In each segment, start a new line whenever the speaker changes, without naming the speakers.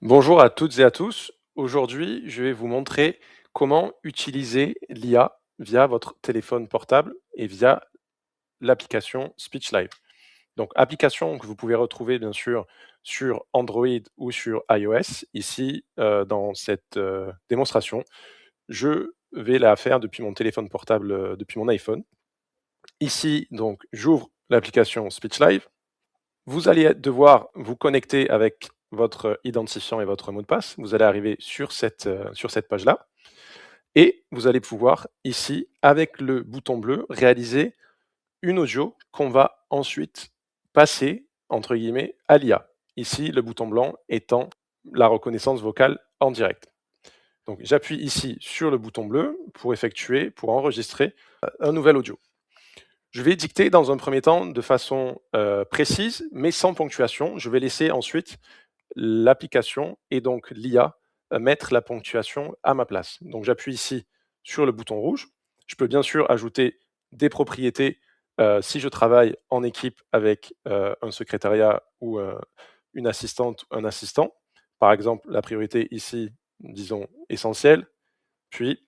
Bonjour à toutes et à tous. Aujourd'hui, je vais vous montrer comment utiliser l'IA via votre téléphone portable et via l'application SpeechLive. Donc, application que vous pouvez retrouver bien sûr sur Android ou sur iOS. Ici, dans cette démonstration, je vais la faire depuis mon téléphone portable, depuis mon iPhone. Ici, donc, j'ouvre l'application SpeechLive. Vous allez devoir vous connecter avec votre identifiant et votre mot de passe. Vous allez arriver sur cette page-là et vous allez pouvoir ici, avec le bouton bleu, réaliser une audio qu'on va ensuite passer, entre guillemets, à l'IA. Ici, le bouton blanc étant la reconnaissance vocale en direct. Donc j'appuie ici sur le bouton bleu pour enregistrer un nouvel audio. Je vais dicter dans un premier temps de façon précise, mais sans ponctuation. Je vais laisser ensuite l'application et donc l'IA mettre la ponctuation à ma place. Donc j'appuie ici sur le bouton rouge. Je peux bien sûr ajouter des propriétés si je travaille en équipe avec un secrétariat ou une assistante, un assistant. Par exemple, la priorité ici, disons essentielle. Puis,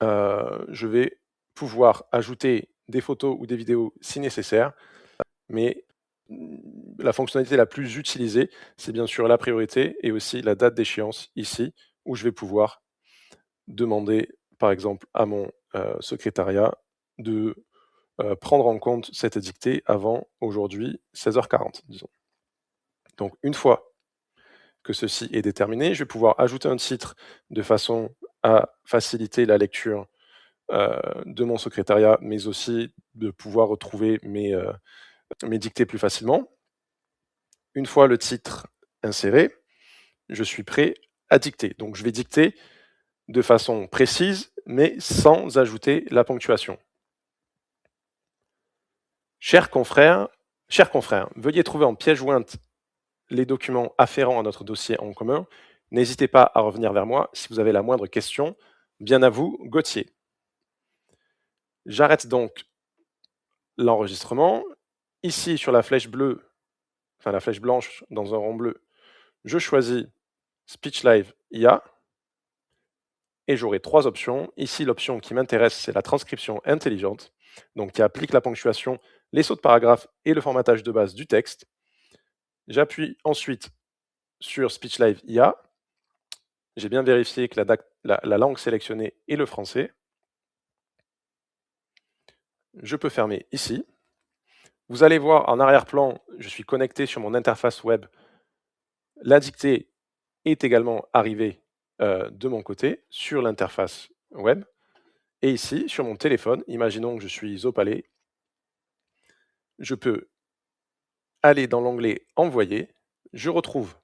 je vais pouvoir ajouter des photos ou des vidéos si nécessaire, mais la fonctionnalité la plus utilisée, c'est bien sûr la priorité et aussi la date d'échéance ici, où je vais pouvoir demander, par exemple, à mon secrétariat de prendre en compte cette dictée avant aujourd'hui 16h40, disons. Donc, une fois que ceci est déterminé, je vais pouvoir ajouter un titre de façon à faciliter la lecture de mon secrétariat, mais aussi de pouvoir retrouver mes dictées plus facilement. Une fois le titre inséré, je suis prêt à dicter. Donc je vais dicter de façon précise, mais sans ajouter la ponctuation. Chers confrères, veuillez trouver en pièce jointe les documents afférents à notre dossier en commun. N'hésitez pas à revenir vers moi si vous avez la moindre question. Bien à vous, Gauthier. J'arrête donc l'enregistrement. Ici, sur la flèche bleue, enfin la flèche blanche dans un rond bleu, je choisis SpeechLive IA et j'aurai trois options. Ici, l'option qui m'intéresse, c'est la transcription intelligente, donc qui applique la ponctuation, les sauts de paragraphe et le formatage de base du texte. J'appuie ensuite sur SpeechLive IA. J'ai bien vérifié que la langue sélectionnée est le français. Je peux fermer ici. Vous allez voir en arrière-plan, je suis connecté sur mon interface web. La dictée est également arrivée de mon côté sur l'interface web. Et ici, sur mon téléphone, imaginons que je suis au palais, je peux aller dans l'onglet Envoyer, je retrouve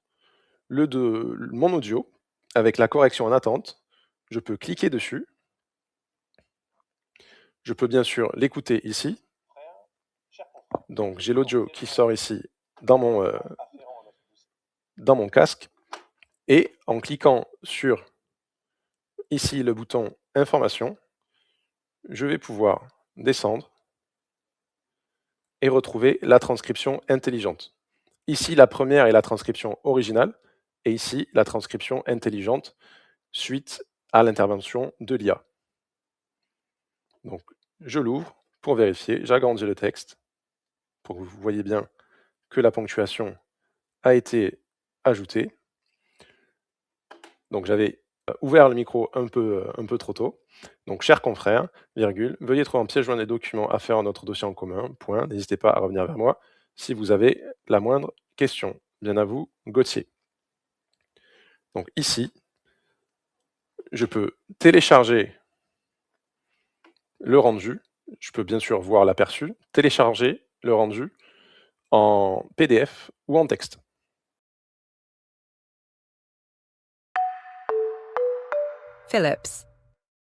mon audio avec la correction en attente, je peux cliquer dessus, je peux bien sûr l'écouter ici, donc j'ai l'audio qui sort ici dans mon casque, et en cliquant sur ici le bouton Information, je vais pouvoir descendre et retrouver la transcription intelligente. Ici, la première est la transcription originale, et ici, la transcription intelligente suite à l'intervention de l'IA. Donc, je l'ouvre pour vérifier, j'agrandis le texte pour que vous voyez bien que la ponctuation a été ajoutée. Donc, j'avais ouvert le micro un peu trop tôt. Donc, chers confrères, virgule, veuillez trouver en pièce jointe des documents à faire à notre dossier en commun, point. N'hésitez pas à revenir vers moi si vous avez la moindre question. Bien à vous, Gauthier. Donc ici, je peux télécharger le rendu. Je peux bien sûr voir l'aperçu, télécharger le rendu en PDF ou en texte.
Philips.